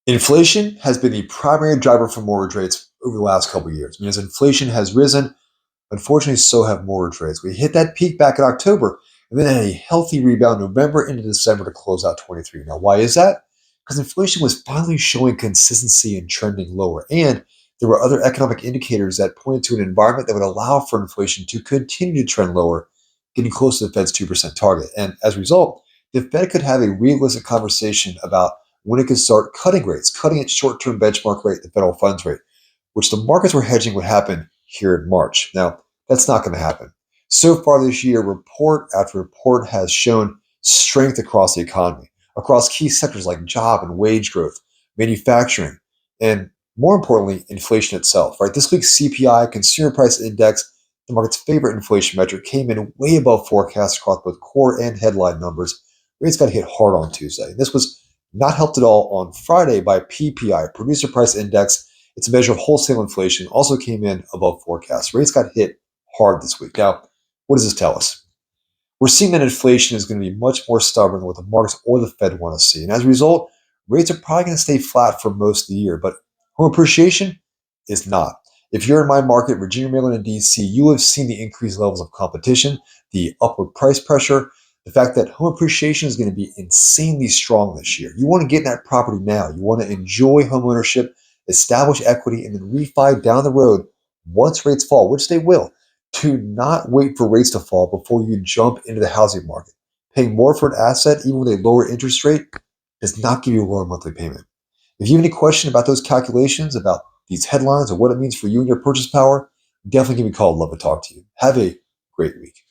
Inflation has been the primary driver for mortgage rates over the last couple of years. I mean, as inflation has risen, unfortunately, so have mortgage rates. We hit that peak back in October and then had a healthy rebound November into December to close out 23. Now, why is that? Because inflation was finally showing consistency and trending lower. And there were other economic indicators that pointed to an environment that would allow for inflation to continue to trend lower, getting close to the Fed's 2% target. And as a result, the Fed could have a realistic conversation about when it could start cutting rates, cutting its short term benchmark rate, the federal funds rate, which the markets were hedging would happen here in March. Now, that's not going to happen. So far this year, report after report has shown strength across the economy, across key sectors like job and wage growth, manufacturing, and more importantly, inflation itself. Right, this week's CPI, Consumer Price Index, the market's favorite inflation metric, came in way above forecasts across both core and headline numbers. Rates got hit hard on Tuesday. This was not helped at all on Friday by PPI, Producer Price Index. It's a measure of wholesale inflation, also came in above forecasts. Rates got hit hard this week. Now, what does this tell us? We're seeing that inflation is going to be much more stubborn than what the markets or the Fed want to see. And as a result, rates are probably going to stay flat for most of the year, but home appreciation is not. If you're in my market, Virginia, Maryland, and DC, you have seen the increased levels of competition, the upward price pressure, the fact that home appreciation is going to be insanely strong this year. You want to get in that property now. You want to enjoy home ownership, establish equity, and then refi down the road once rates fall, which they will. To not wait for rates to fall before you jump into the housing market. Paying more for an asset, even with a lower interest rate, does not give you a lower monthly payment. If you have any question about those calculations, about these headlines, or what it means for you and your purchase power, definitely give me a call. I'd love to talk to you. Have a great week.